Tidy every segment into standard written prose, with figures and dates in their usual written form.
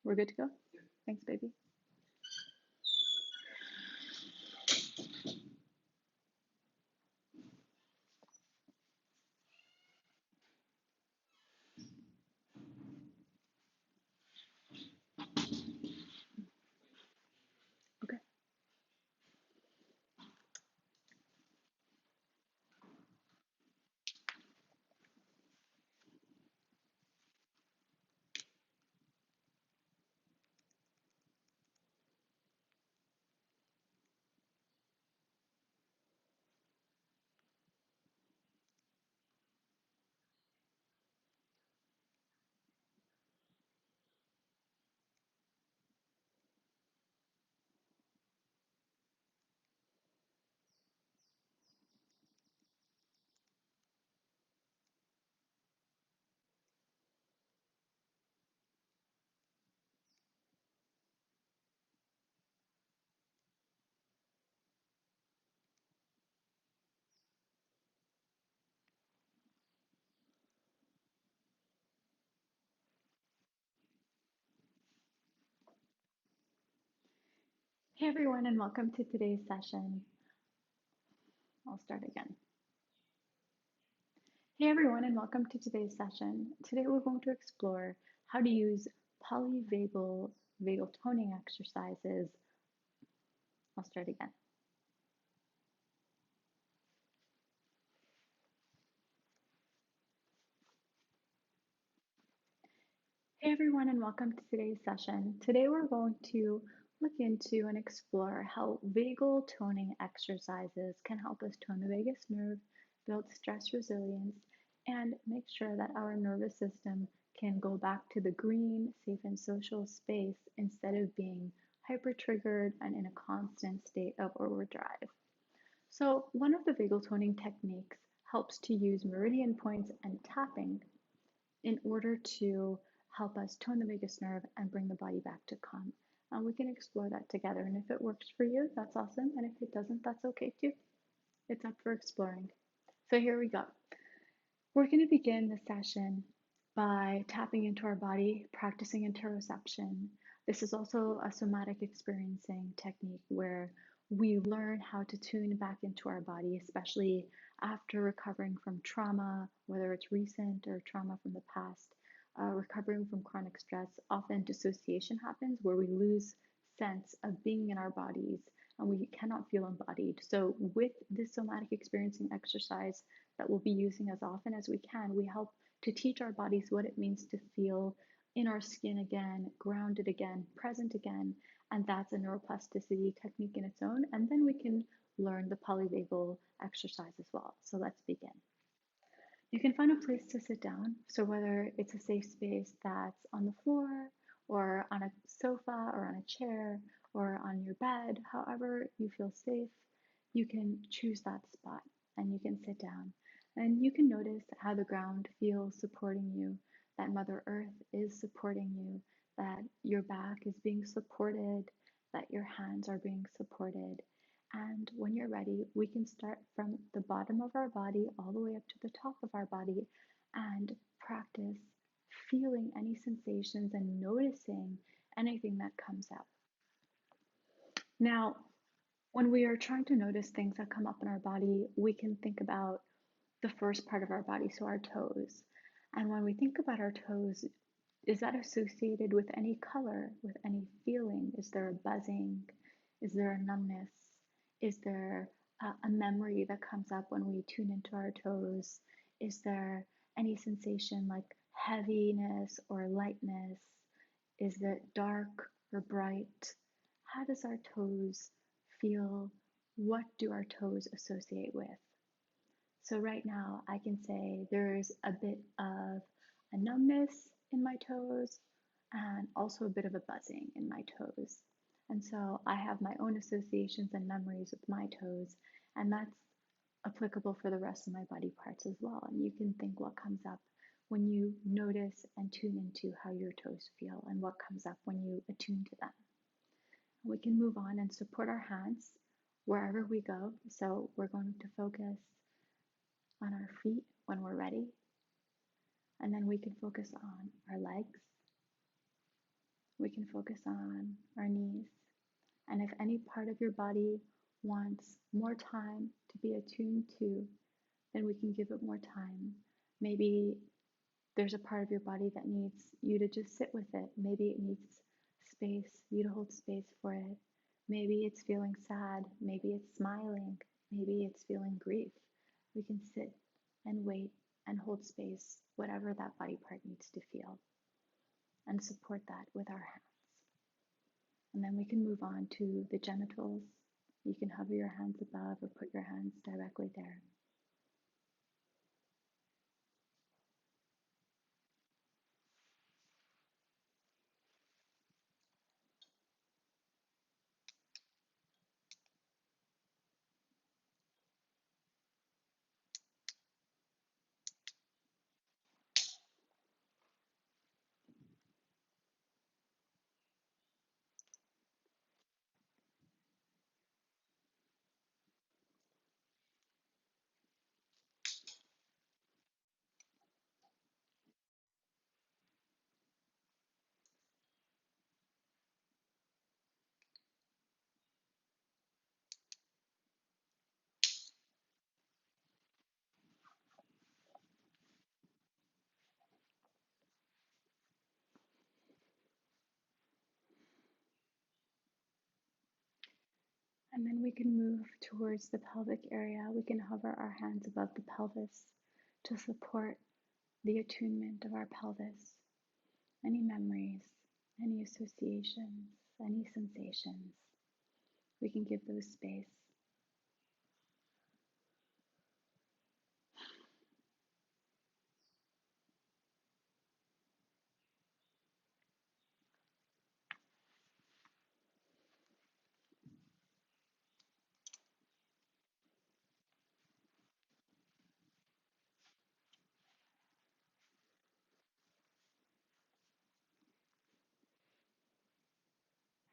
We're good to go? Thanks, baby. Okay. Hey, everyone, and welcome to today's session. I'll start again. Hey, everyone, and welcome to today's session. Today, we're going to explore how to use polyvagal vagal toning exercises. I'll start again. Hey everyone, and welcome to today's session. Today we're going to look into and explore how vagal toning exercises can help us tone the vagus nerve, build stress resilience, and make sure that our nervous system can go back to the green, safe, and social space instead of being hyper triggered and in a constant state of overdrive. So, one of the vagal toning techniques helps to use meridian points and tapping in order to help us tone the vagus nerve and bring the body back to calm. We can explore that together. And if it works for you, that's awesome. And if it doesn't, that's okay too. It's up for exploring. So here we go. We're going to begin the session by tapping into our body, practicing interoception. This is also a somatic experiencing technique where we learn how to tune back into our body, especially after recovering from trauma, whether it's recent or trauma from the past. Recovering from chronic stress, often dissociation happens where we lose sense of being in our bodies and we cannot feel embodied. So, with this somatic experiencing exercise that we'll be using as often as we can, we help to teach our bodies what it means to feel in our skin again, grounded again, present again. And that's a neuroplasticity technique in its own. And then we can learn the polyvagal exercise as well. So, let's begin. You can find a place to sit down. So, whether it's a safe space that's on the floor, or on a sofa, or on a chair, or on your bed, however you feel safe, you can choose that spot and you can sit down. And you can notice how the ground feels supporting you, that Mother Earth is supporting you, that your back is being supported, that your hands are being supported. And when you're ready, we can start from the bottom of our body all the way up to the top of our body and practice feeling any sensations and noticing anything that comes up. Now, when we are trying to notice things that come up in our body, we can think about the first part of our body, so our toes. And when we think about our toes, is that associated with any color, with any feeling? Is there a buzzing? Is there a numbness? Is there a memory that comes up when we tune into our toes? Is there any sensation like heaviness or lightness? Is it dark or bright? How does our toes feel? What do our toes associate with? So right now I can say there's a bit of a numbness in my toes and also a bit of a buzzing in my toes. And so I have my own associations and memories with my toes, and that's applicable for the rest of my body parts as well. And you can think what comes up when you notice and tune into how your toes feel and what comes up when you attune to them. We can move on and support our hands wherever we go. So we're going to focus on our feet when we're ready. And then we can focus on our legs, We can focus on our knees. And if any part of your body wants more time to be attuned to, then we can give it more time. Maybe there's a part of your body that needs you to just sit with it. Maybe it needs space, you to hold space for it. Maybe it's feeling sad. Maybe it's smiling. Maybe it's feeling grief. We can sit and wait and hold space, whatever that body part needs to feel, and support that with our hands. And then we can move on to the genitals. You can hover your hands above or put your hands directly there. And then we can move towards the pelvic area. We can hover our hands above the pelvis to support the attunement of our pelvis. Any memories, any associations, any sensations, we can give those space.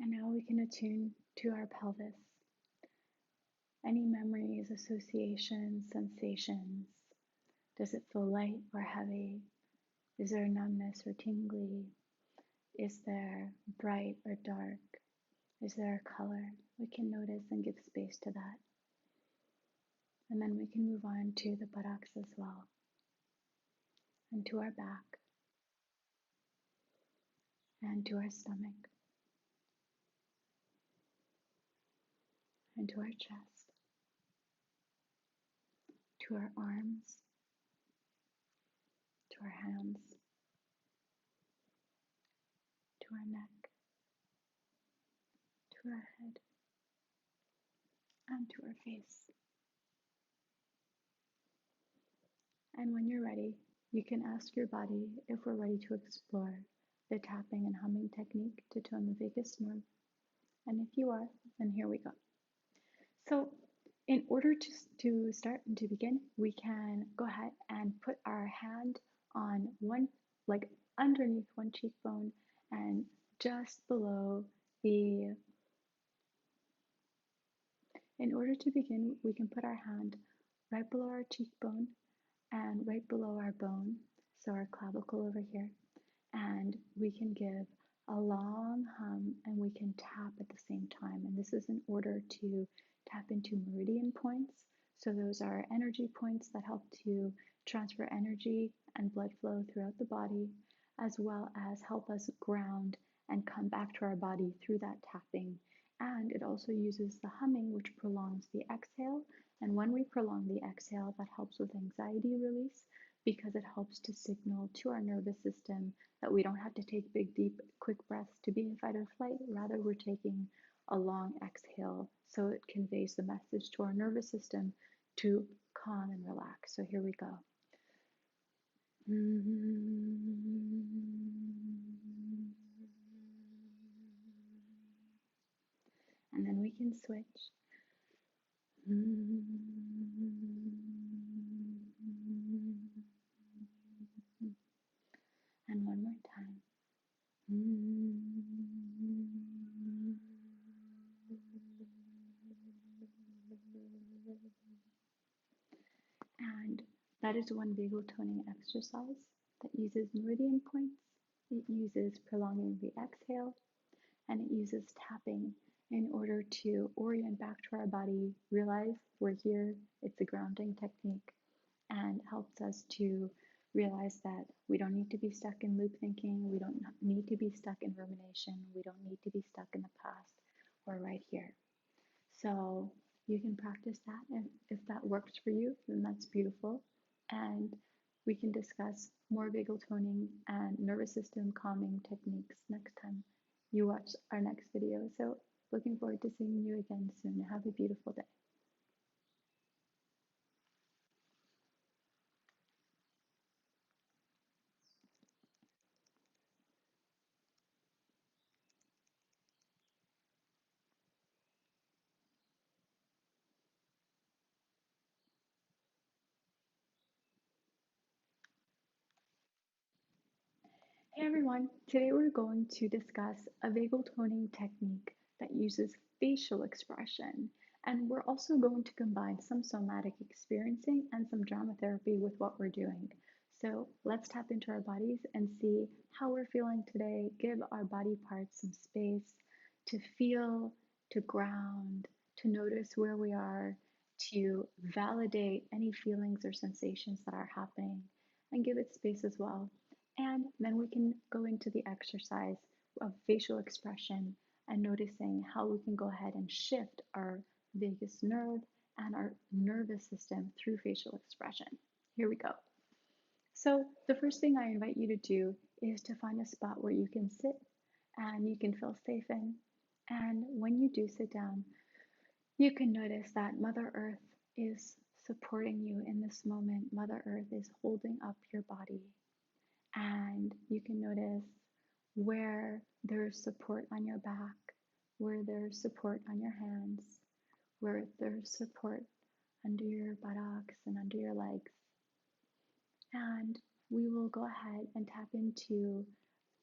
And now we can attune to our pelvis. Any memories, associations, sensations. Does it feel light or heavy? Is there numbness or tingly? Is there bright or dark? Is there a color? We can notice and give space to that. And then we can move on to the buttocks as well, and to our back, and to our stomach, and to our chest, to our arms, to our hands, to our neck, to our head, and to our face. And when you're ready, you can ask your body if we're ready to explore the tapping and humming technique to tone the vagus nerve. And if you are, then here we go. So in order to start and to begin, we can go ahead and put our hand on one, like underneath one cheekbone and just below the, in order to begin, we can put our hand right below our cheekbone and right below our bone, so our clavicle over here, and we can give a long hum and we can tap at the same time. And this is in order to tap into meridian points. So those are energy points that help to transfer energy and blood flow throughout the body, as well as help us ground and come back to our body through that tapping. And it also uses the humming, which prolongs the exhale. And when we prolong the exhale, that helps with anxiety release because it helps to signal to our nervous system that we don't have to take big, deep, quick breaths to be in fight or flight. Rather, we're taking a long exhale, so it conveys the message to our nervous system to calm and relax. So here we go. And then we can switch. And one more time. And that is one vagal toning exercise that uses meridian points. It uses prolonging the exhale, and it uses tapping in order to orient back to our body, realize we're here. It's a grounding technique and helps us to realize that we don't need to be stuck in loop thinking. We don't need to be stuck in rumination. We don't need to be stuck in the past. We're right here. So you can practice that. And if that works for you, then that's beautiful. And we can discuss more vagal toning and nervous system calming techniques next time you watch our next video. So looking forward to seeing you again soon. Have a beautiful day. Hey everyone, today we're going to discuss a vagal toning technique that uses facial expression, and we're also going to combine some somatic experiencing and some drama therapy with what we're doing. So let's tap into our bodies and see how we're feeling today. Give our body parts some space to feel, to ground, to notice where we are, to validate any feelings or sensations that are happening, and give it space as well. And then we can go into the exercise of facial expression and noticing how we can go ahead and shift our vagus nerve and our nervous system through facial expression. Here we go. So the first thing I invite you to do is to find a spot where you can sit and you can feel safe in. And when you do sit down, you can notice that Mother Earth is supporting you in this moment. Mother Earth is holding up your body. And you can notice where there's support on your back, where there's support on your hands, where there's support under your buttocks and under your legs. And we will go ahead and tap into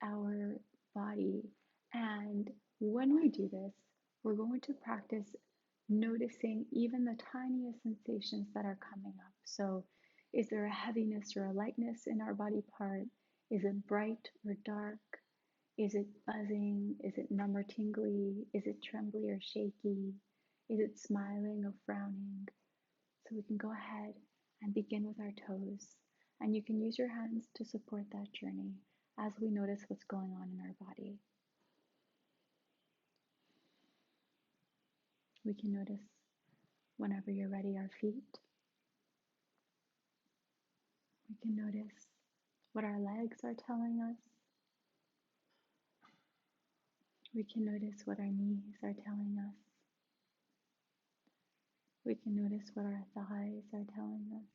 our body. And when we do this, we're going to practice noticing even the tiniest sensations that are coming up. So, is there a heaviness or a lightness in our body part? Is it bright or dark? Is it buzzing? Is it numb or tingly? Is it trembly or shaky? Is it smiling or frowning? So we can go ahead and begin with our toes. And you can use your hands to support that journey as we notice what's going on in our body. We can notice, whenever you're ready, our feet. We can notice what our legs are telling us. We can notice what our knees are telling us. We can notice what our thighs are telling us.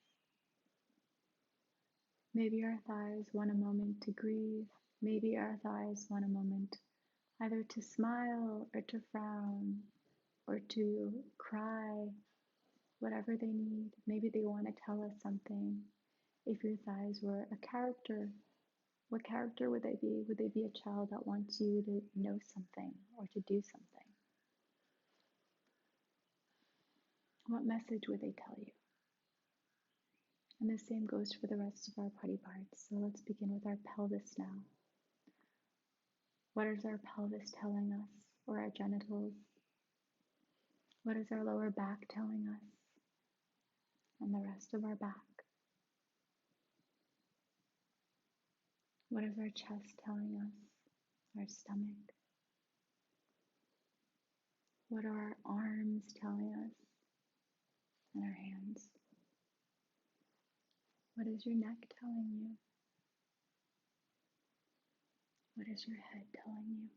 Maybe our thighs want a moment to grieve. Maybe our thighs want a moment either to smile or to frown or to cry, whatever they need. Maybe they want to tell us something. If your thighs were a character, what character would they be? Would they be a child that wants you to know something or to do something? What message would they tell you? And the same goes for the rest of our body parts. So let's begin with our pelvis now. What is our pelvis telling us, or our genitals? What is our lower back telling us, and the rest of our back? What is our chest telling us, our stomach? What are our arms telling us, and our hands? What is your neck telling you? What is your head telling you?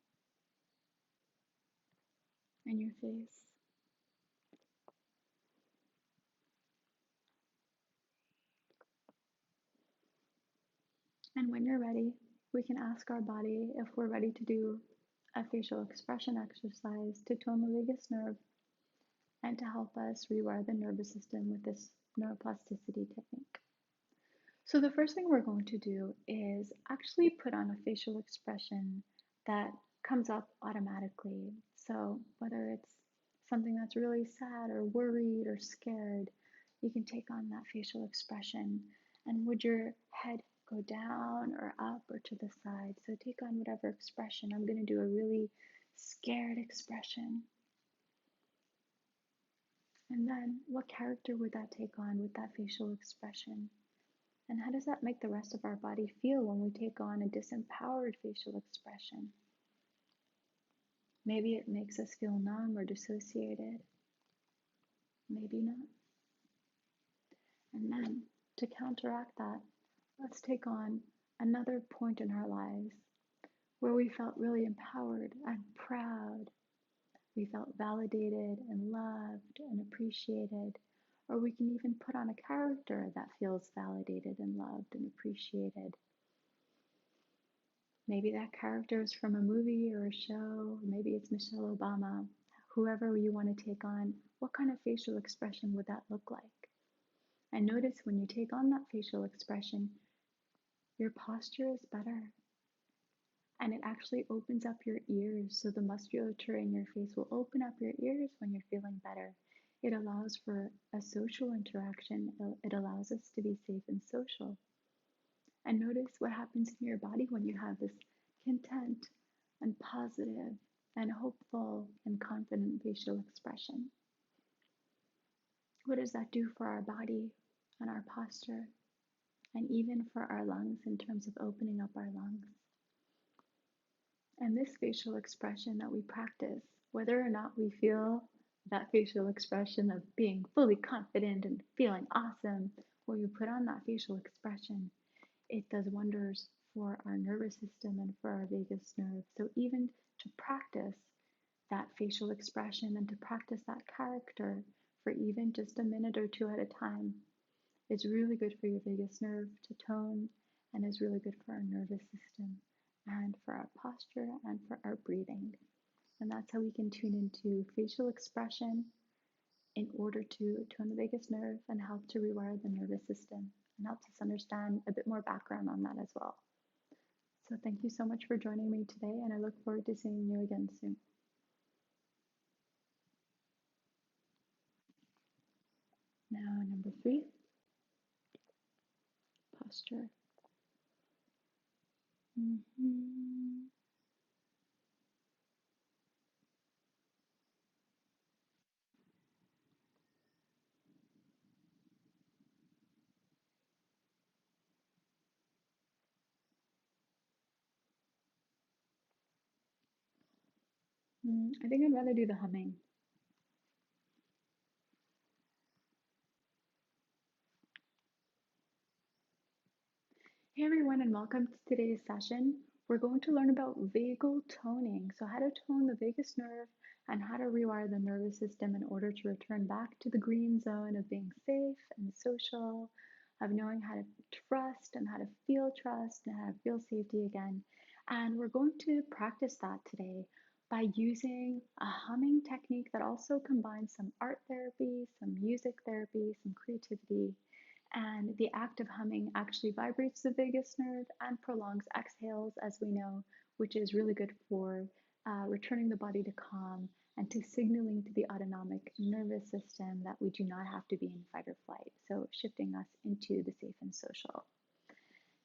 And your face? And when you're ready, we can ask our body if we're ready to do a facial expression exercise to tone the vagus nerve and to help us rewire the nervous system with this neuroplasticity technique. So the first thing we're going to do is actually put on a facial expression that comes up automatically. So whether it's something that's really sad or worried or scared, you can take on that facial expression. And would your head go down or up or to the side. So take on whatever expression. I'm going to do a really scared expression. And then what character would that take on with that facial expression? And how does that make the rest of our body feel when we take on a disempowered facial expression? Maybe it makes us feel numb or dissociated. Maybe not. And then to counteract that, let's take on another point in our lives where we felt really empowered and proud. We felt validated and loved and appreciated. Or we can even put on a character that feels validated and loved and appreciated. Maybe that character is from a movie or a show, or maybe it's Michelle Obama. Whoever you want to take on, what kind of facial expression would that look like? And notice when you take on that facial expression, your posture is better. And it actually opens up your ears. So the musculature in your face will open up your ears when you're feeling better. It allows for a social interaction. It allows us to be safe and social. And notice what happens in your body when you have this content and positive and hopeful and confident facial expression. What does that do for our body and our posture, and even for our lungs in terms of opening up our lungs? And this facial expression that we practice, whether or not we feel that facial expression of being fully confident and feeling awesome, when you put on that facial expression, it does wonders for our nervous system and for our vagus nerve. So even to practice that facial expression and to practice that character for even just a minute or two at a time, it's really good for your vagus nerve to tone, and is really good for our nervous system and for our posture and for our breathing. And that's how we can tune into facial expression in order to tone the vagus nerve and help to rewire the nervous system, and helps us understand a bit more background on that as well. So thank you so much for joining me today, and I look forward to seeing you again soon. Now, number 3, posture. I think I'd rather do the humming. Hey everyone, and welcome to today's session. We're going to learn about vagal toning. So how to tone the vagus nerve and how to rewire the nervous system in order to return back to the green zone of being safe and social, of knowing how to trust and how to feel trust and how to feel safety again. And we're going to practice that today by using a humming technique that also combines some art therapy, some music therapy, some creativity. And the act of humming actually vibrates the vagus nerve and prolongs exhales, as we know, which is really good for returning the body to calm and to signaling to the autonomic nervous system that we do not have to be in fight or flight. So shifting us into the safe and social.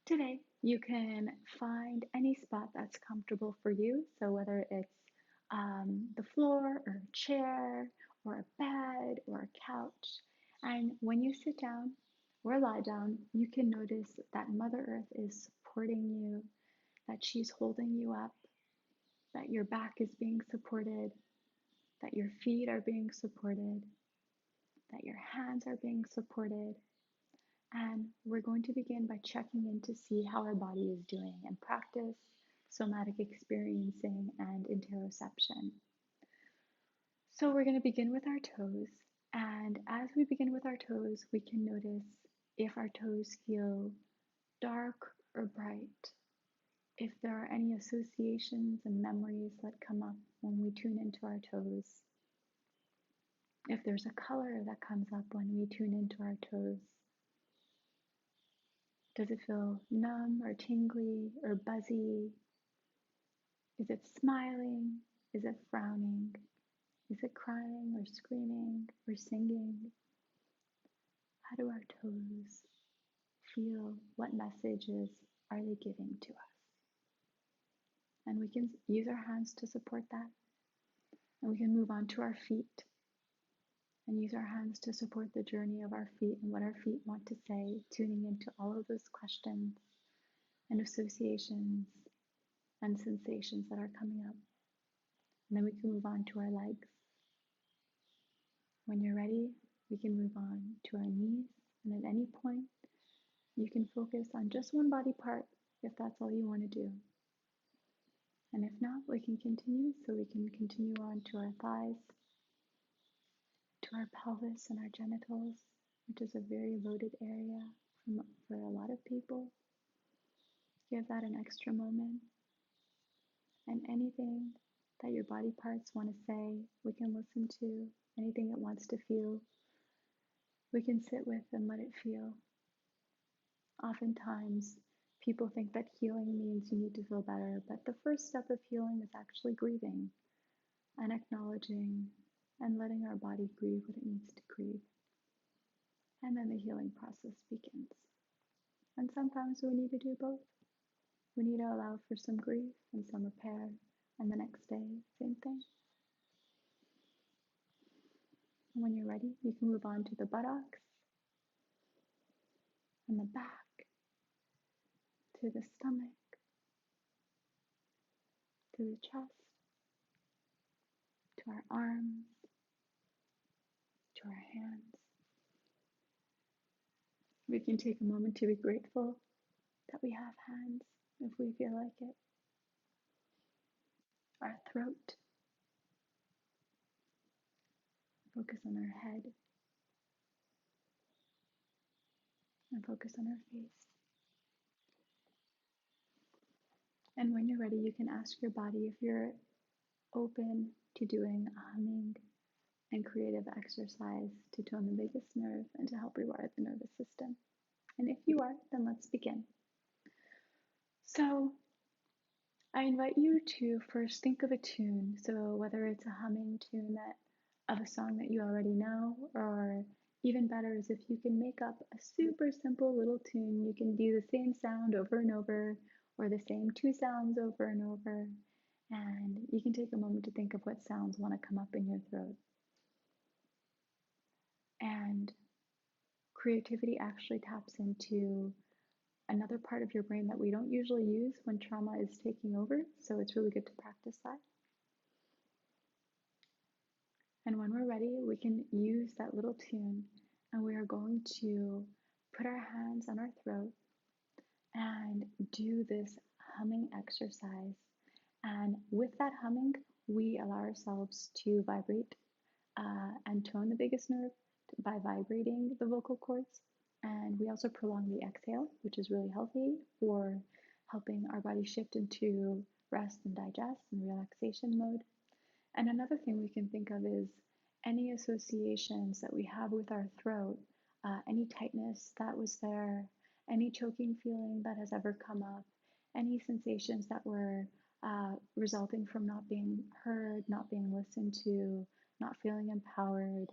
Today, you can find any spot that's comfortable for you. So whether it's the floor or a chair or a bed or a couch. And when you sit down or lie down, you can notice that Mother Earth is supporting you, that she's holding you up, that your back is being supported, that your feet are being supported, that your hands are being supported. And we're going to begin by checking in to see how our body is doing and practice somatic experiencing and interoception. So we're going to begin with our toes. And as we begin with our toes, we can notice if our toes feel dark or bright, if there are any associations and memories that come up when we tune into our toes, if there's a color that comes up when we tune into our toes. Does it feel numb or tingly or buzzy? Is it smiling? Is it frowning? Is it crying or screaming or singing? How do our toes feel what messages are they giving to us. And we can use our hands to support that. And we can move on to our feet and use our hands to support the journey of our feet and what our feet want to say, tuning into all of those questions and associations and sensations that are coming up. And then we can move on to our legs. When you're ready, we can move on to our knees. And at any point, you can focus on just one body part if that's all you want to do. And if not, we can continue. So we can continue on to our thighs, to our pelvis and our genitals, which is a very loaded area for a lot of people. Give that an extra moment. And anything that your body parts want to say, we can listen to. Anything it wants to feel, we can sit with and let it feel. Oftentimes, people think that healing means you need to feel better, but the first step of healing is actually grieving and acknowledging and letting our body grieve what it needs to grieve. And then the healing process begins. And sometimes we need to do both. We need to allow for some grief and some repair, and the next day, same thing. And when you're ready, you can move on to the buttocks and the back, to the stomach, to the chest, to our arms, to our hands. We can take a moment to be grateful that we have hands if we feel like it. Our throat. Focus on our head. And focus on our face. And when you're ready, you can ask your body if you're open to doing a humming and creative exercise to tone the vagus nerve and to help rewire the nervous system. And if you are, then let's begin. So I invite you to first think of a tune. So whether it's a humming tune of a song that you already know, or even better is if you can make up a super simple little tune. You can do the same sound over and over, or the same two sounds over and over. And you can take a moment to think of what sounds want to come up in your throat. And creativity actually taps into another part of your brain that we don't usually use when trauma is taking over. So it's really good to practice that. And when we're ready, we can use that little tune, and we are going to put our hands on our throat and do this humming exercise. And with that humming, we allow ourselves to vibrate and tone the vagus nerve by vibrating the vocal cords. And we also prolong the exhale, which is really healthy for helping our body shift into rest and digest and relaxation mode. And another thing we can think of is any associations that we have with our throat, any tightness that was there, any choking feeling that has ever come up, any sensations that were resulting from not being heard, not being listened to, not feeling empowered,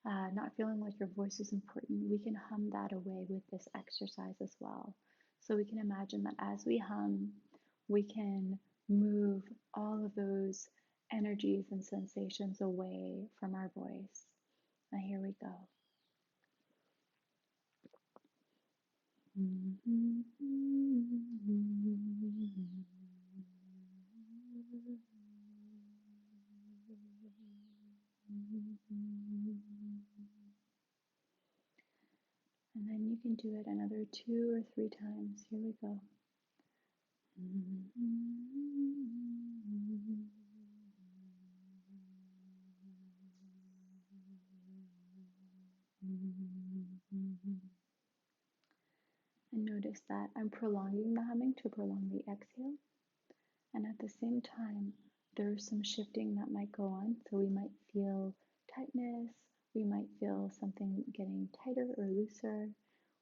not feeling like your voice is important. We can hum that away with this exercise as well. So we can imagine that as we hum, we can move all of those energies and sensations away from our voice. Now here we go. And then you can do it another 2 or 3 times. Here we go. And notice that I'm prolonging the humming to prolong the exhale. And at the same time, there's some shifting that might go on. So we might feel tightness. We might feel something getting tighter or looser.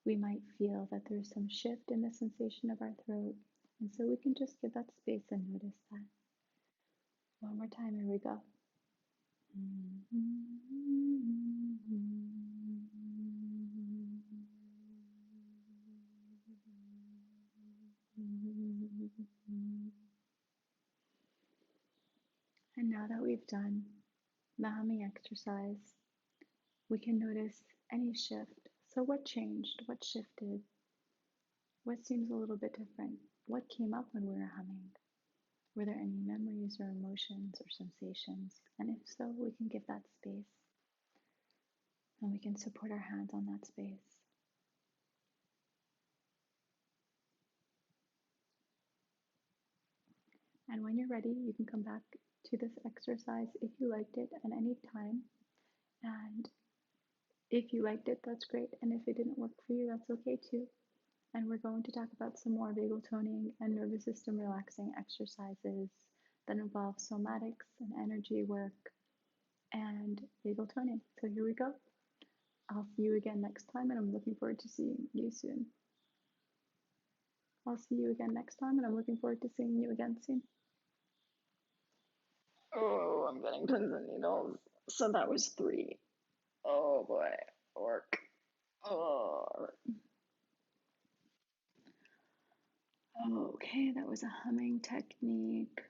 We might feel that there's some shift in the sensation of our throat. And so we can just give that space and notice that. One more time, here we go. And now that we've done the humming exercise, we can notice any shift. So, what changed? What shifted? What seems a little bit different? What came up when we were humming? Were there any memories or emotions or sensations? And if so, we can give that space and we can support our hands on that space. And when you're ready, you can come back to this exercise if you liked it at any time. And if you liked it, that's great. And if it didn't work for you, that's okay too. And we're going to talk about some more vagal toning and nervous system relaxing exercises that involve somatics and energy work and vagal toning. So here we go. I'll see you again next time, and I'm looking forward to seeing you soon. I'll see you again next time, and I'm looking forward to seeing you again soon. Oh, I'm getting pins and needles. So that was 3. Oh boy, work. Oh. Okay, that was a humming technique.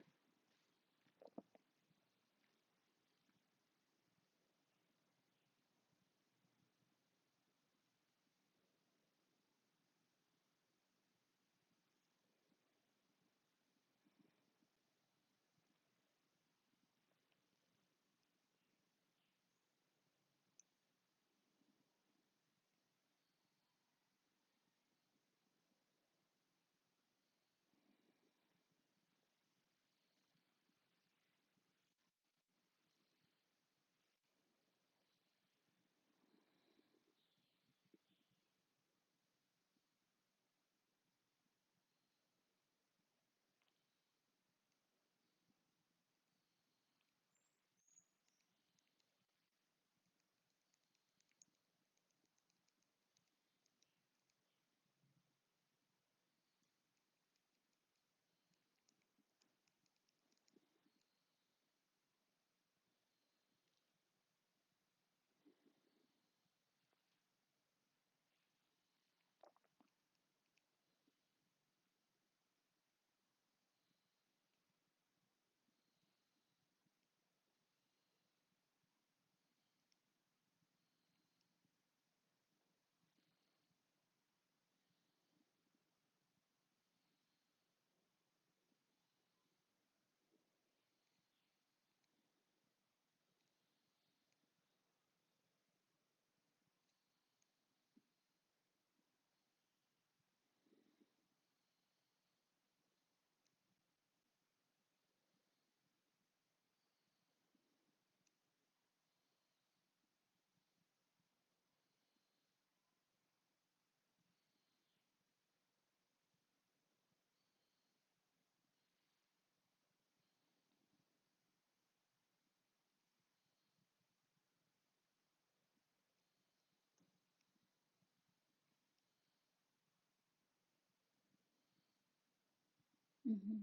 Mm-hmm.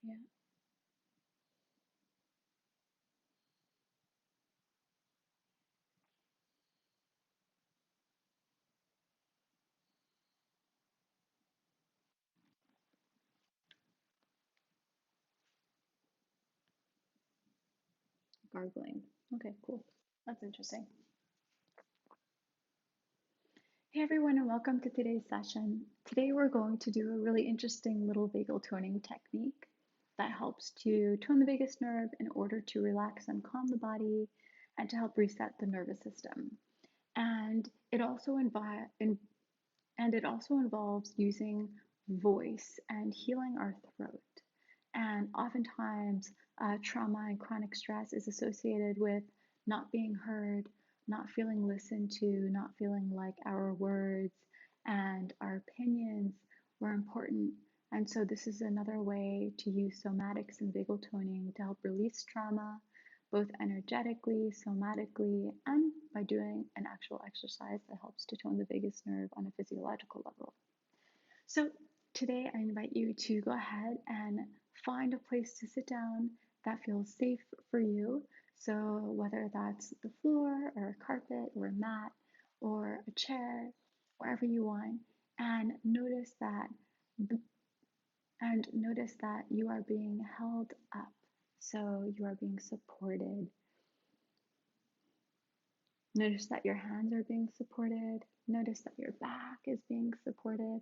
Yeah. Gargling. Okay, cool. That's interesting. Hey everyone, and welcome to today's session. Today we're going to do a really interesting little vagal toning technique that helps to tone the vagus nerve in order to relax and calm the body and to help reset the nervous system. And it also involves using voice and healing our throat. And oftentimes, trauma and chronic stress is associated with not being heard, not feeling listened to, not feeling like our words and our opinions were important. And so, this is another way to use somatics and vagal toning to help release trauma, both energetically, somatically, and by doing an actual exercise that helps to tone the vagus nerve on a physiological level. So today I invite you to go ahead and find a place to sit down that feels safe for you. So whether that's the floor or a carpet or a mat or a chair, wherever you want. and notice that you are being held up. So you are being supported. Notice that your hands are being supported. Notice that your back is being supported.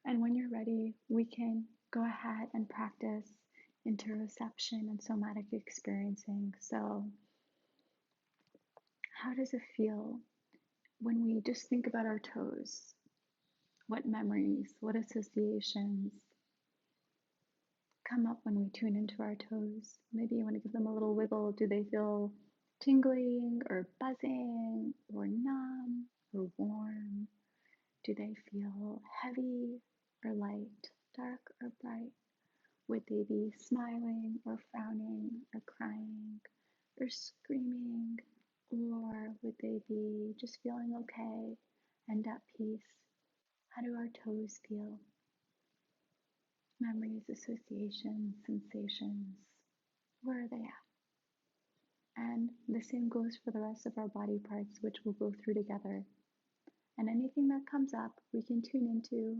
And when you're ready, we can go ahead and practice interoception and somatic experiencing. So, how does it feel when we just think about our toes? What memories, what associations come up when we tune into our toes? Maybe you want to give them a little wiggle. Do they feel tingling or buzzing or numb or warm? Do they feel heavy or light, dark or bright? Would they be smiling or frowning or crying or screaming? Or would they be just feeling okay and at peace? How do our toes feel? Memories, associations, sensations. Where are they at? And the same goes for the rest of our body parts, which we'll go through together. And anything that comes up, we can tune into,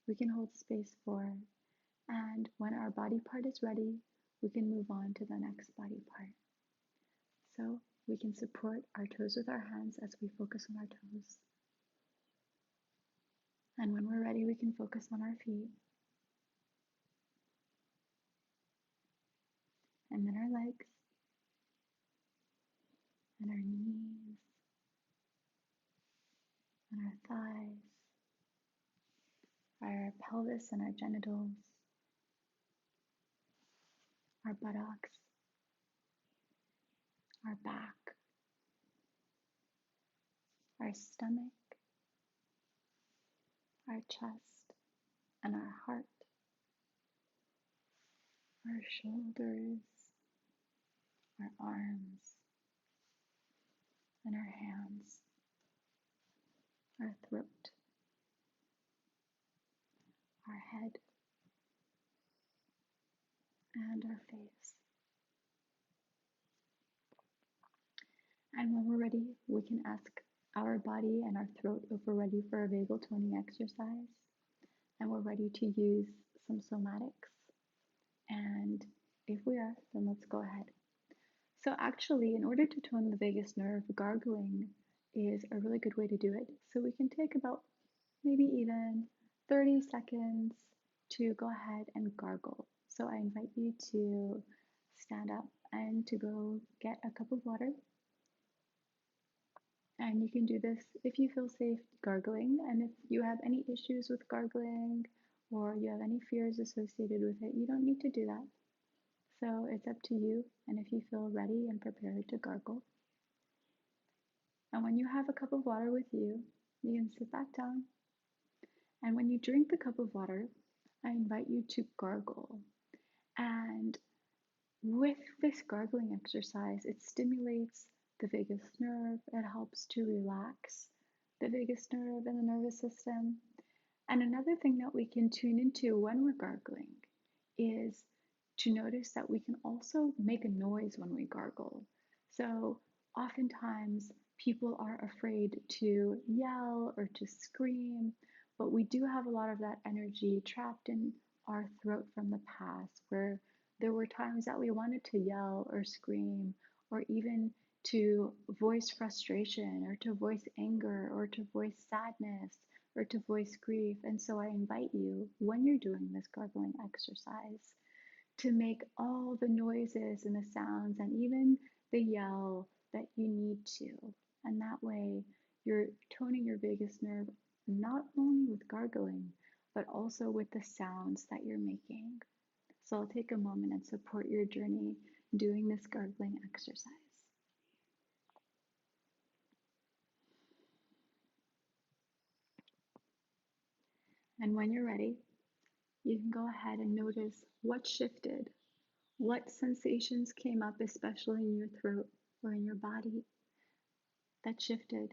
we can hold space for. And when our body part is ready, we can move on to the next body part. So we can support our toes with our hands as we focus on our toes. And when we're ready, we can focus on our feet. And then our legs. And our knees. And our thighs. Our pelvis and our genitals. Our buttocks. Our back. Our stomach. Our chest. And our heart. Our shoulders. Our arms. And our hands. Our throat. Our head. And our face. And when we're ready, we can ask our body and our throat if we're ready for a vagal toning exercise. And we're ready to use some somatics. And if we are, then let's go ahead. So actually, in order to tone the vagus nerve, gargling is a really good way to do it. So we can take about maybe even 30 seconds to go ahead and gargle. So I invite you to stand up and to go get a cup of water. And you can do this if you feel safe gargling. And if you have any issues with gargling or you have any fears associated with it, you don't need to do that. So it's up to you. And if you feel ready and prepared to gargle. And when you have a cup of water with you, you can sit back down. And when you drink the cup of water, I invite you to gargle. And with this gargling exercise, it stimulates the vagus nerve. It helps to relax the vagus nerve and the nervous system. And another thing that we can tune into when we're gargling is to notice that we can also make a noise when we gargle. So oftentimes people are afraid to yell or to scream, but we do have a lot of that energy trapped in our throat from the past, where there were times that we wanted to yell or scream or even to voice frustration or to voice anger or to voice sadness or to voice grief. And so I invite you, when you're doing this gargling exercise, to make all the noises and the sounds and even the yell that you need to. And that way you're toning your vagus nerve not only with gargling, but also with the sounds that you're making. So I'll take a moment and support your journey doing this gargling exercise. And when you're ready, you can go ahead and notice what shifted, what sensations came up, especially in your throat or in your body that shifted.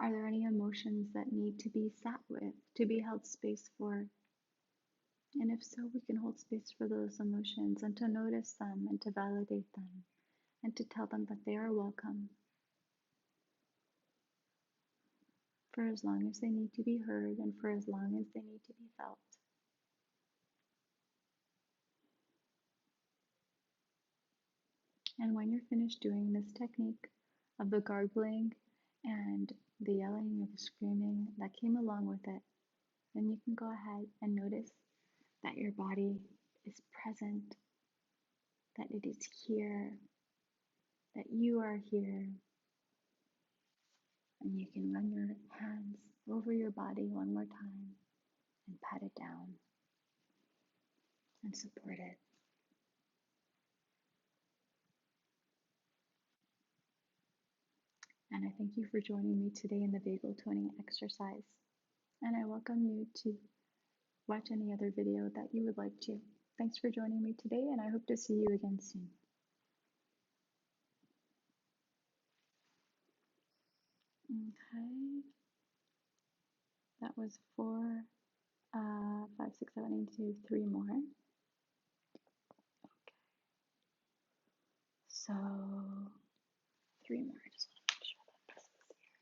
Are there any emotions that need to be sat with, to be held space for? And if so, we can hold space for those emotions and to notice them and to validate them and to tell them that they are welcome. for as long as they need to be heard and for as long as they need to be felt. And when you're finished doing this technique of the gargling and the yelling or the screaming that came along with it, then you can go ahead and notice that your body is present, that it is here, that you are here. And you can run your hands over your body one more time and pat it down and support it. And I thank you for joining me today in the vagal toning exercise. And I welcome you to watch any other video that you would like to. Thanks for joining me today, and I hope to see you again soon. Okay, that was 4, 5, 6, 7, 8, 2, 3 more. Okay, so 3 more. I just want to make sure that this is here.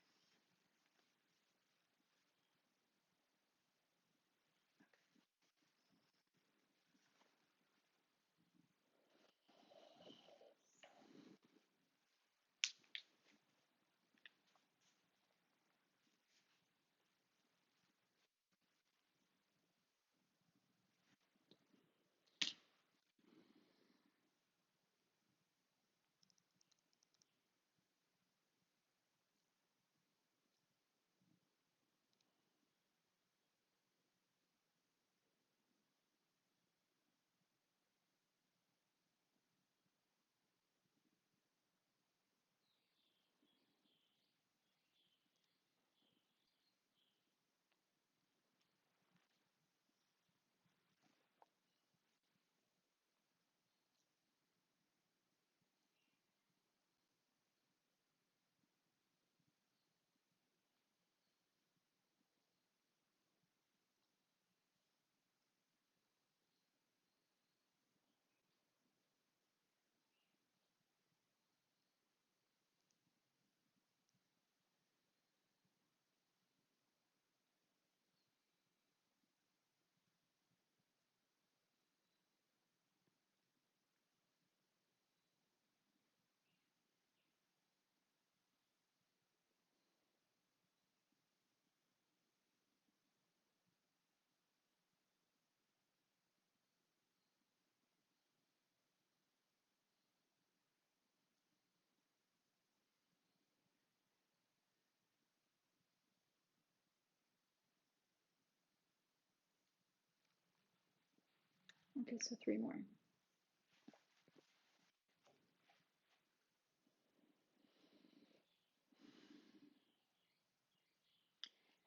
Okay, so 3 more.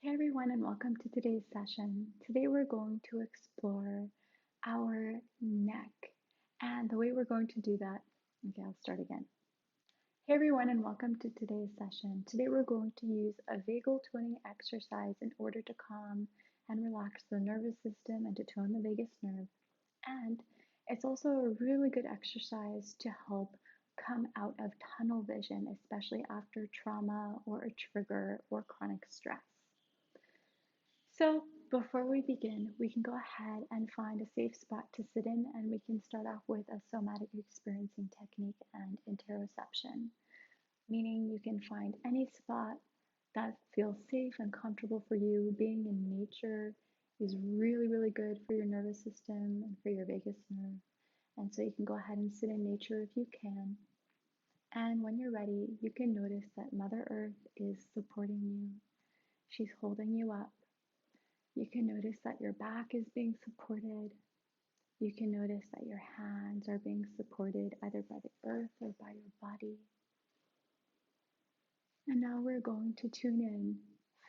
Hey everyone, and welcome to today's session. Today we're going to explore our neck. And the way we're going to do that, okay, I'll start again. Hey everyone, and welcome to today's session. Today we're going to use a vagal toning exercise in order to calm and relax the nervous system and to tone the vagus nerve. And it's also a really good exercise to help come out of tunnel vision, especially after trauma or a trigger or chronic stress. So before we begin, we can go ahead and find a safe spot to sit in, and we can start off with a somatic experiencing technique and interoception, meaning you can find any spot that feels safe and comfortable for you. Being in nature is really, really good for your nervous system and for your vagus nerve. And so you can go ahead and sit in nature if you can. And when you're ready, you can notice that Mother Earth is supporting you. She's holding you up. You can notice that your back is being supported. You can notice that your hands are being supported either by the earth or by your body. And now we're going to tune in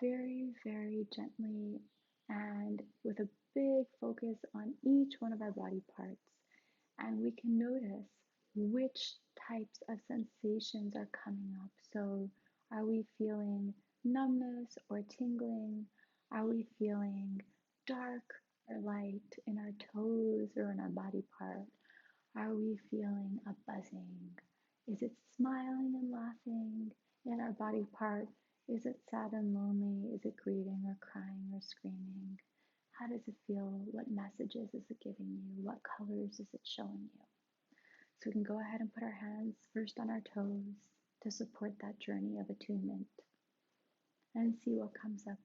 very, very gently and with a big focus on each one of our body parts. And we can notice which types of sensations are coming up. So, are we feeling numbness or tingling? Are we feeling dark or light in our toes or in our body part? Are we feeling a buzzing? Is it smiling and laughing in our body part? Is it sad and lonely? Is it grieving or crying or screaming? How does it feel? What messages is it giving you? What colors is it showing you? So we can go ahead and put our hands first on our toes to support that journey of attunement and see what comes up.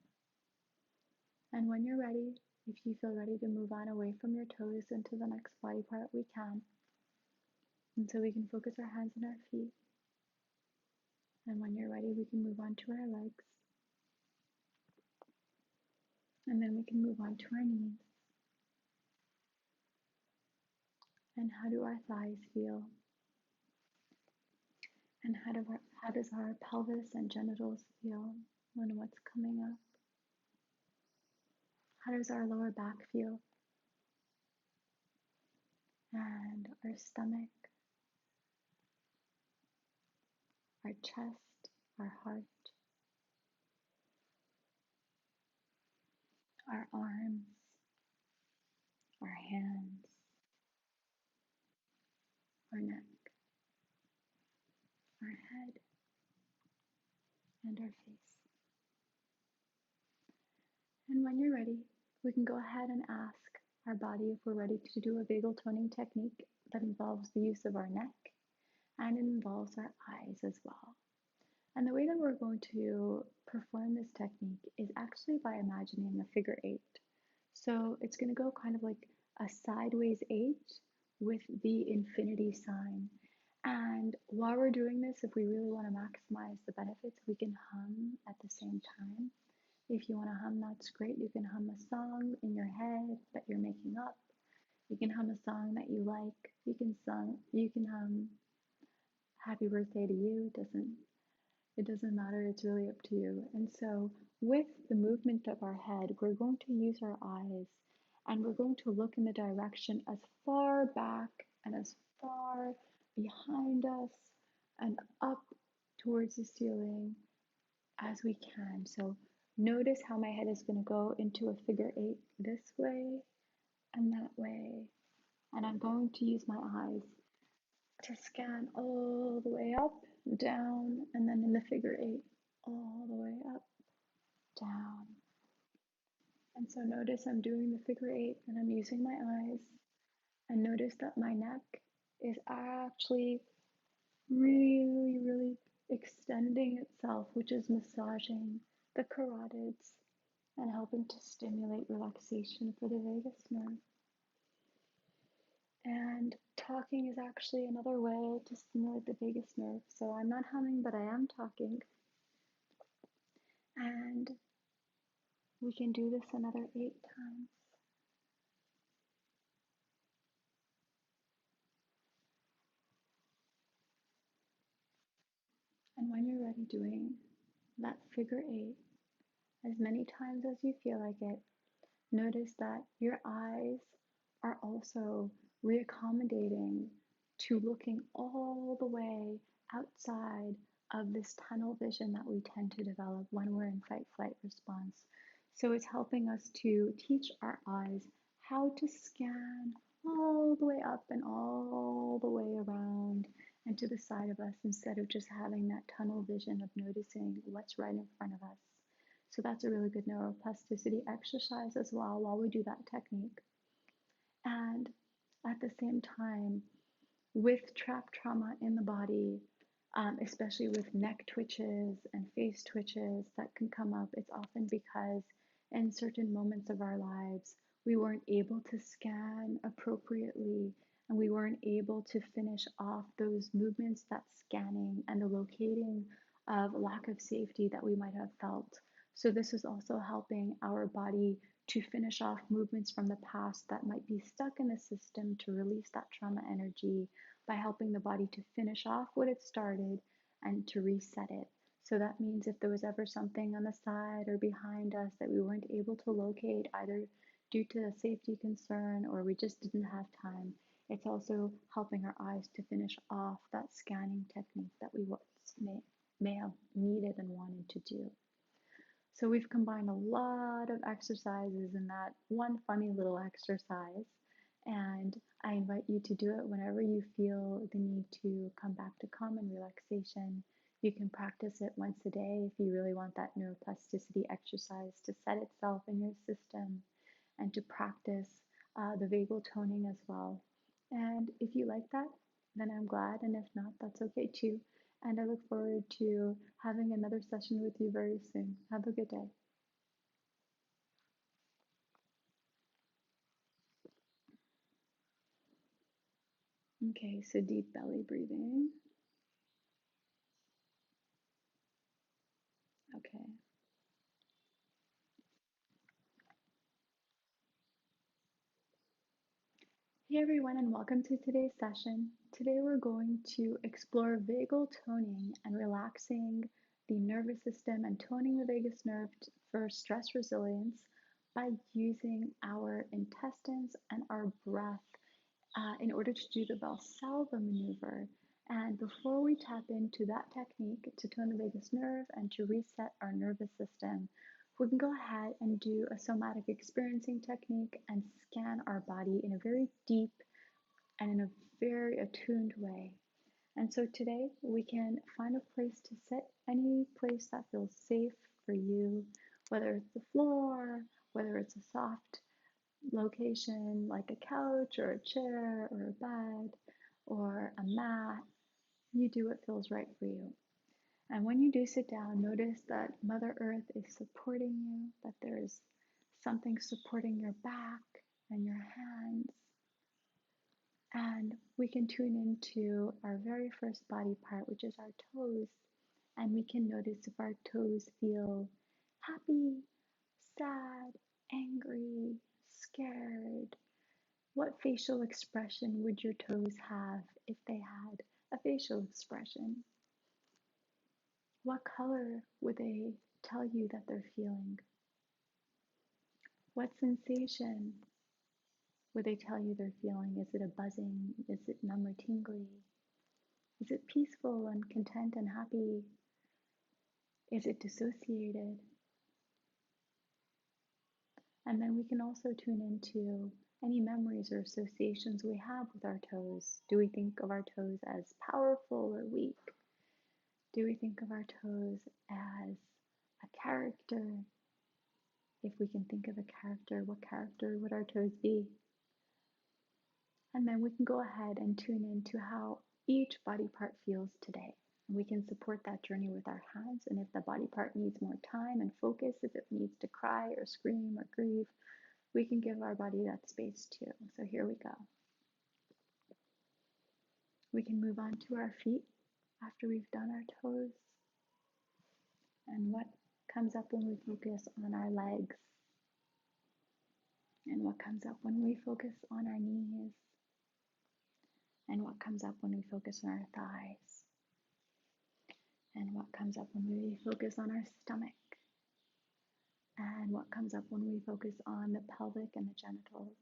And when you're ready, if you feel ready to move on away from your toes into the next body part, we can. And so we can focus our hands on our feet. And when you're ready, we can move on to our legs. And then we can move on to our knees. And how do our thighs feel? And how does our pelvis and genitals feel when what's coming up? How does our lower back feel? And our stomach, our chest, our heart, our arms, our hands, our neck, our head, and our face. And when you're ready, we can go ahead and ask our body if we're ready to do a vagal toning technique that involves the use of our neck and it involves our eyes as well. And the way that we're going to perform this technique is actually by imagining a figure eight. So it's going to go kind of like a sideways eight with the infinity sign. And while we're doing this, if we really want to maximize the benefits, we can hum at the same time. If you want to hum, that's great. You can hum a song in your head that you're making up. You can hum a song that you like. You can hum happy birthday to you. It doesn't matter. It's really up to you. And so with the movement of our head, we're going to use our eyes and we're going to look in the direction as far back and as far behind us and up towards the ceiling as we can. So notice how my head is going to go into a figure eight this way and that way. And I'm going to use my eyes to scan all the way up, down, and then in the figure eight, all the way up, down. And so notice I'm doing the figure eight and I'm using my eyes. And notice that my neck is actually really, really extending itself, which is massaging the carotids and helping to stimulate relaxation for the vagus nerve. And talking is actually another way to stimulate the vagus nerve. So I'm not humming, but I am talking. And we can do this another 8 times. And when you're ready doing that figure 8, as many times as you feel like it, notice that your eyes are also reaccommodating to looking all the way outside of this tunnel vision that we tend to develop when we're in fight flight response. So it's helping us to teach our eyes how to scan all the way up and all the way around and to the side of us instead of just having that tunnel vision of noticing what's right in front of us. So that's a really good neuroplasticity exercise as well while we do that technique. And at the same time, with trapped trauma in the body, especially with neck twitches and face twitches that can come up, it's often because in certain moments of our lives, we weren't able to scan appropriately and we weren't able to finish off those movements, that scanning and the locating of lack of safety that we might have felt. So this is also helping our body to finish off movements from the past that might be stuck in the system to release that trauma energy by helping the body to finish off what it started and to reset it. So that means if there was ever something on the side or behind us that we weren't able to locate, either due to a safety concern or we just didn't have time, it's also helping our eyes to finish off that scanning technique that we may have needed and wanted to do. So we've combined a lot of exercises in that one funny little exercise. And I invite you to do it whenever you feel the need to come back to calm and relaxation. You can practice it once a day if you really want that neuroplasticity exercise to set itself in your system and to practice the vagal toning as well. And if you like that, then I'm glad. And if not, that's okay too. And I look forward to having another session with you very soon. Have a good day. Okay, so deep belly breathing. Okay. Hey everyone, and welcome to today's session. Today we're going to explore vagal toning and relaxing the nervous system and toning the vagus nerve for stress resilience by using our intestines and our breath in order to do the Valsalva maneuver. And before we tap into that technique to tone the vagus nerve and to reset our nervous system, we can go ahead and do a somatic experiencing technique and scan our body in a very deep and in a very attuned way. And so today we can find a place to sit, any place that feels safe for you, whether it's the floor, whether it's a soft location like a couch or a chair or a bed or a mat. You do what feels right for you. And when you do sit down, notice that Mother Earth is supporting you, that there's something supporting your back and your hands. And we can tune into our very first body part, which is our toes. And we can notice if our toes feel happy, sad, angry, scared. What facial expression would your toes have if they had a facial expression? What color would they tell you that they're feeling? What sensation would they tell you they're feeling? Is it a buzzing? Is it numb or tingly? Is it peaceful and content and happy? Is it dissociated? And then we can also tune into any memories or associations we have with our toes. Do we think of our toes as powerful or weak? Do we think of our toes as a character? If we can think of a character, what character would our toes be? And then we can go ahead and tune into how each body part feels today. And we can support that journey with our hands. And if the body part needs more time and focus, if it needs to cry or scream or grieve, we can give our body that space too. So here we go. We can move on to our feet after we've done our toes. And what comes up when we focus on our legs? And what comes up when we focus on our knees? And what comes up when we focus on our thighs? And what comes up when we focus on our stomach? And what comes up when we focus on the pelvic and the genitals?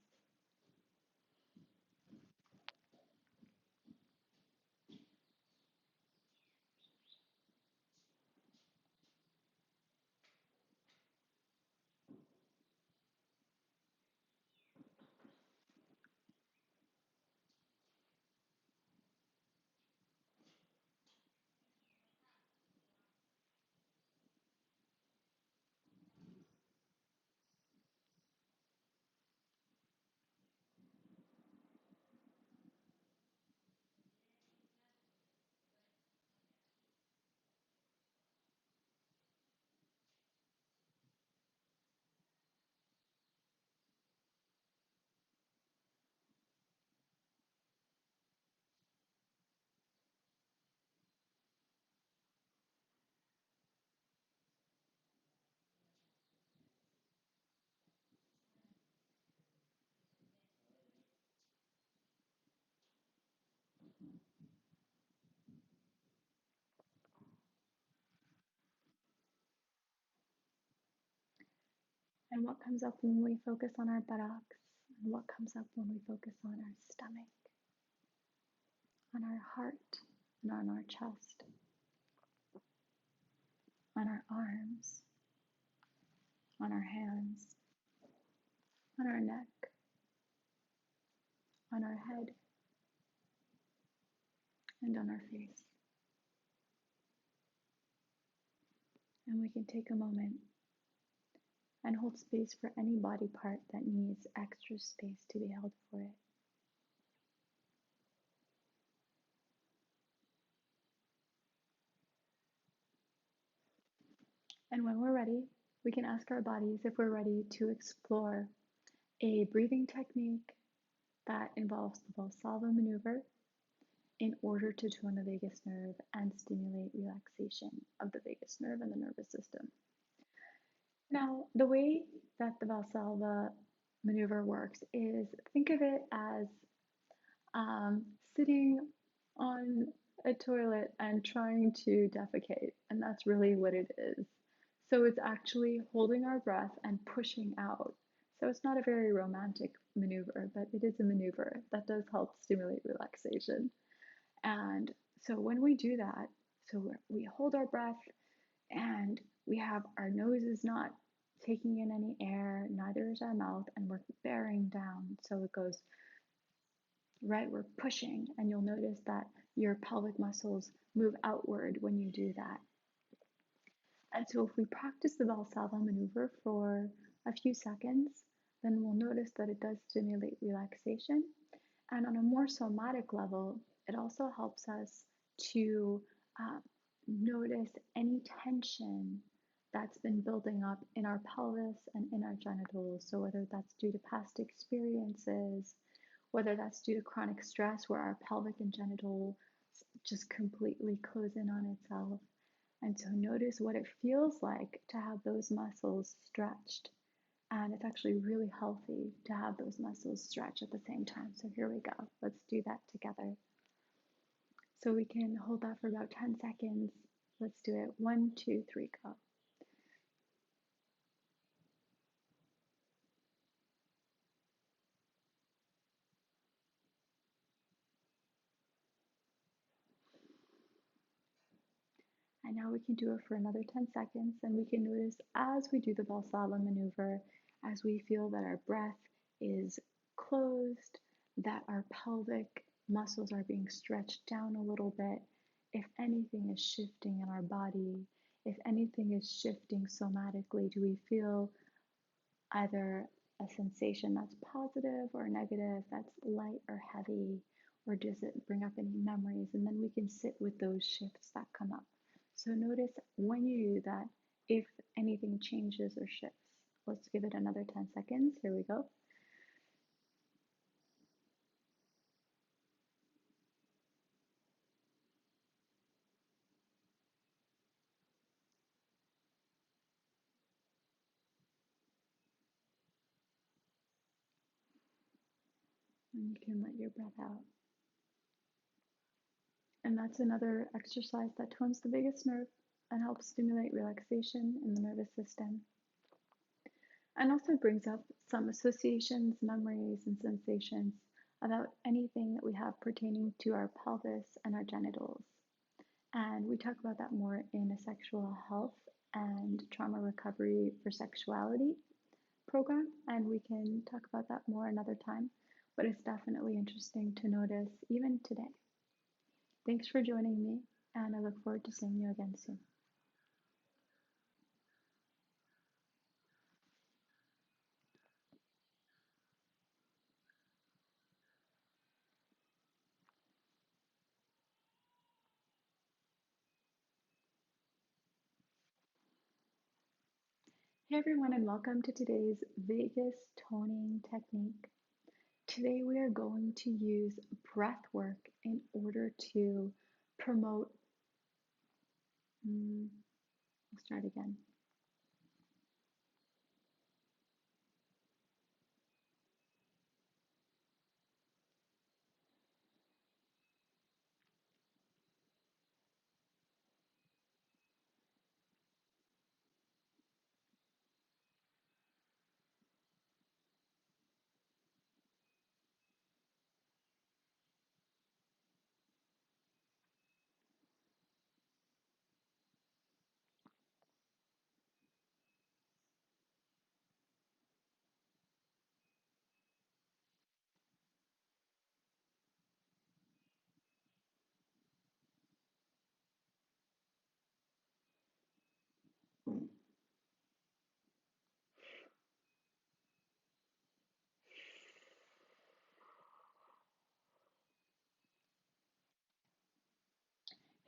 And what comes up when we focus on our buttocks? And what comes up when we focus on our stomach, on our heart, and on our chest, on our arms, on our hands, on our neck, on our head, and on our face? And we can take a moment and hold space for any body part that needs extra space to be held for it. And when we're ready, we can ask our bodies if we're ready to explore a breathing technique that involves the Valsalva maneuver in order to tone the vagus nerve and stimulate relaxation of the vagus nerve and the nervous system. Now, the way that the Valsalva maneuver works is, think of it as sitting on a toilet and trying to defecate, and that's really what it is. So it's actually holding our breath and pushing out. So it's not a very romantic maneuver, but it is a maneuver that does help stimulate relaxation. And so when we do that, so we hold our breath and we have our nose is not taking in any air, neither is our mouth, and we're bearing down. So it goes right, we're pushing, and you'll notice that your pelvic muscles move outward when you do that. And so if we practice the Valsalva maneuver for a few seconds, then we'll notice that it does stimulate relaxation. And on a more somatic level, it also helps us to notice any tension that's been building up in our pelvis and in our genitals. So whether that's due to past experiences, whether that's due to chronic stress where our pelvic and genital just completely close in on itself. And so notice what it feels like to have those muscles stretched. And it's actually really healthy to have those muscles stretch at the same time. So here we go. Let's do that together. So we can hold that for about 10 seconds. Let's do it. 1, 2, 3, go. And now we can do it for another 10 seconds. And we can notice as we do the Valsalva maneuver, as we feel that our breath is closed, that our pelvic muscles are being stretched down a little bit. If anything is shifting in our body, if anything is shifting somatically, do we feel either a sensation that's positive or negative, that's light or heavy, or does it bring up any memories? And then we can sit with those shifts that come up. So notice when you do that, if anything changes or shifts. Let's give it another 10 seconds. Here we go. And you can let your breath out. And that's another exercise that tones the vagus nerve and helps stimulate relaxation in the nervous system. And also brings up some associations, memories, and sensations about anything that we have pertaining to our pelvis and our genitals. And we talk about that more in a sexual health and trauma recovery for sexuality program, and we can talk about that more another time. But it's definitely interesting to notice even today. Thanks for joining me, and I look forward to seeing you again soon. Hey everyone, and welcome to today's vagus toning technique. Today we are going to use breath work in order to promote, let's try it again.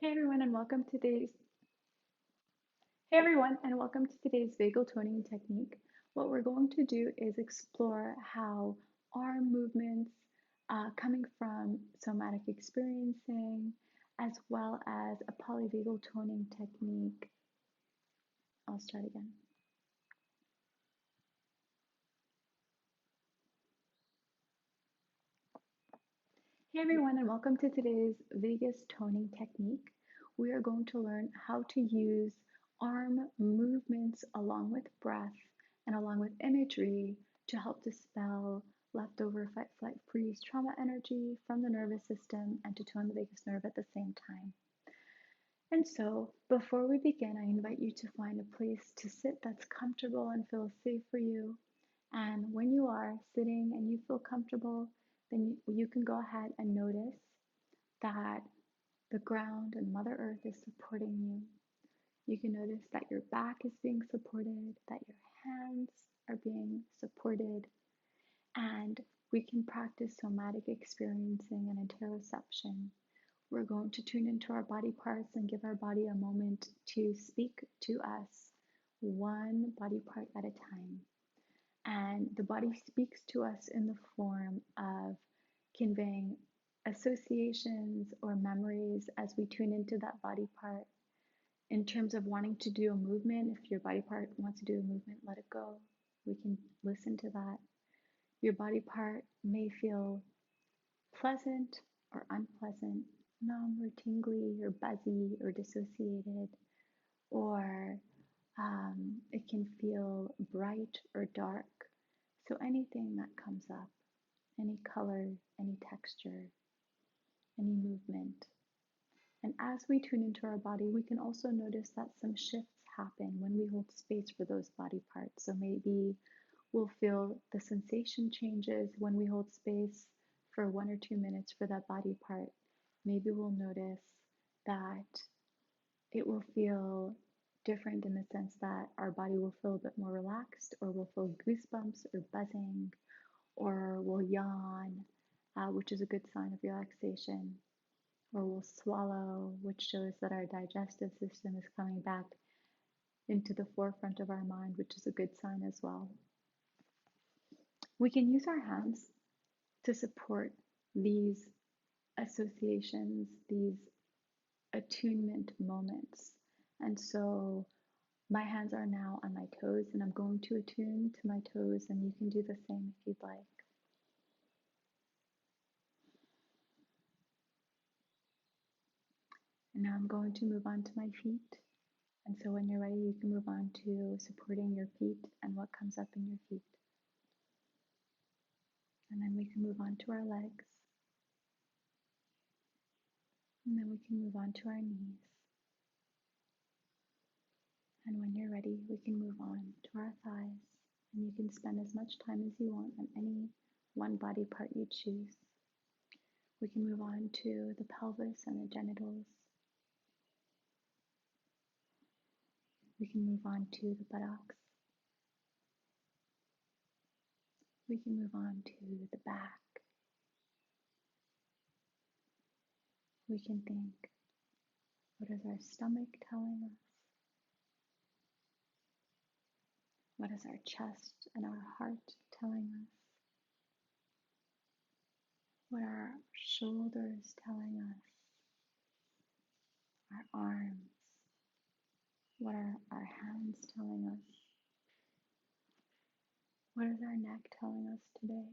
Hey everyone, and welcome to today's Hey everyone, and welcome to today's vagal toning technique. What we're going to do is explore how arm movements coming from somatic experiencing, as well as a polyvagal toning technique. I'll start again. Hey everyone, and welcome to today's vagus toning technique. We are going to learn how to use arm movements along with breath and along with imagery to help dispel leftover fight, flight, freeze trauma energy from the nervous system and to tone the vagus nerve at the same time. And so, before we begin, I invite you to find a place to sit that's comfortable and feels safe for you. And when you are sitting and you feel comfortable, then you can go ahead and notice that the ground and Mother Earth is supporting you. You can notice that your back is being supported, that your hands are being supported, and we can practice somatic experiencing and interoception. We're going to tune into our body parts and give our body a moment to speak to us, one body part at a time. And the body speaks to us in the form of conveying associations or memories as we tune into that body part. In terms of wanting to do a movement, if your body part wants to do a movement, let it go. We can listen to that. Your body part may feel pleasant or unpleasant, numb or tingly or buzzy or dissociated, or it can feel bright or dark. So anything that comes up, any color, any texture, any movement. And as we tune into our body, we can also notice that some shifts happen when we hold space for those body parts. So maybe we'll feel the sensation changes when we hold space for 1 or 2 minutes for that body part. Maybe we'll notice that it will feel different in the sense that our body will feel a bit more relaxed, or we'll feel goosebumps or buzzing, or we'll yawn, which is a good sign of relaxation, or we'll swallow, which shows that our digestive system is coming back into the forefront of our mind, which is a good sign as well. We can use our hands to support these associations, these attunement moments. And so my hands are now on my toes, and I'm going to attune to my toes, and you can do the same if you'd like. And now I'm going to move on to my feet. And so when you're ready, you can move on to supporting your feet and what comes up in your feet. And then we can move on to our legs. And then we can move on to our knees. And when you're ready, we can move on to our thighs. And you can spend as much time as you want on any one body part you choose. We can move on to the pelvis and the genitals. We can move on to the buttocks. We can move on to the back. We can think, what is our stomach telling us? What is our chest and our heart telling us? What are our shoulders telling us? Our arms? What are our hands telling us? What is our neck telling us today?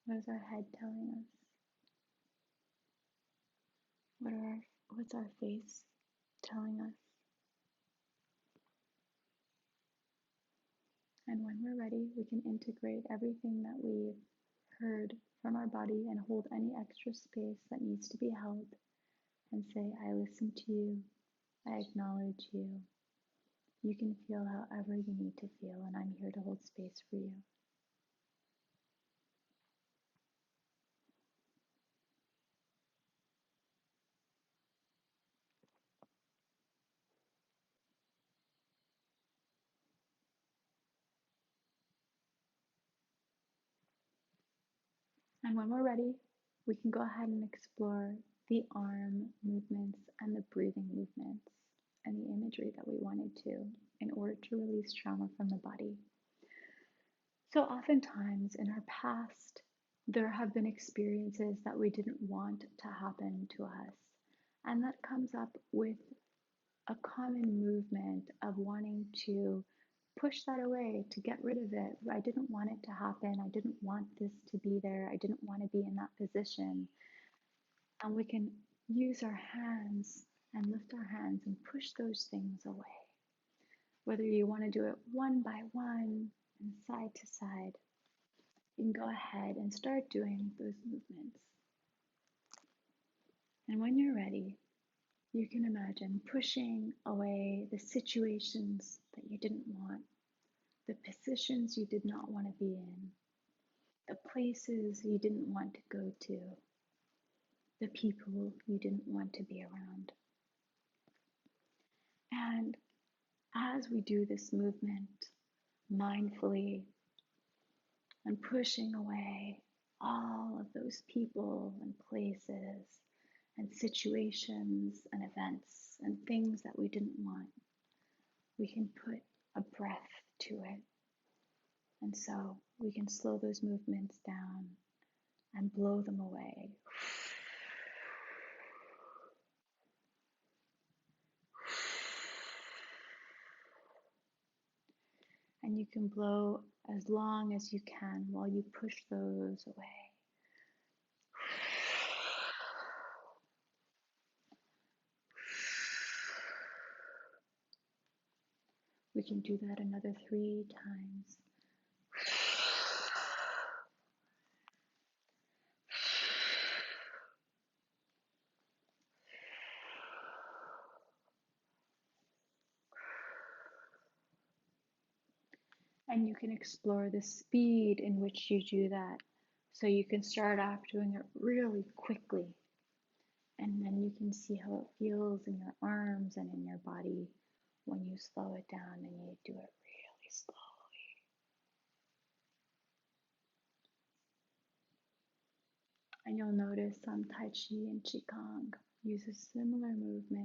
What is our head telling us? What's our face telling us? And when we're ready, we can integrate everything that we've heard from our body and hold any extra space that needs to be held and say, I listen to you, I acknowledge you. You can feel however you need to feel, and I'm here to hold space for you. And when we're ready, we can go ahead and explore the arm movements and the breathing movements and the imagery that we wanted to in order to release trauma from the body. So oftentimes in our past, there have been experiences that we didn't want to happen to us. And that comes up with a common movement of wanting to push that away, to get rid of it. I didn't want it to happen. I didn't want this to be there. I didn't want to be in that position. And we can use our hands and lift our hands and push those things away. Whether you want to do it one by one and side to side, you can go ahead and start doing those movements. And when you're ready, you can imagine pushing away the situations that you didn't want, the positions you did not want to be in, the places you didn't want to go to, the people you didn't want to be around. And as we do this movement mindfully and pushing away all of those people and places and situations and events and things that we didn't want, we can put a breath to it. And so we can slow those movements down and blow them away. And you can blow as long as you can while you push those away. We can do that another 3 times. And you can explore the speed in which you do that. So you can start off doing it really quickly. And then you can see how it feels in your arms and in your body when you slow it down and you do it really slowly. And you'll notice some Tai Chi and Qigong use a similar movement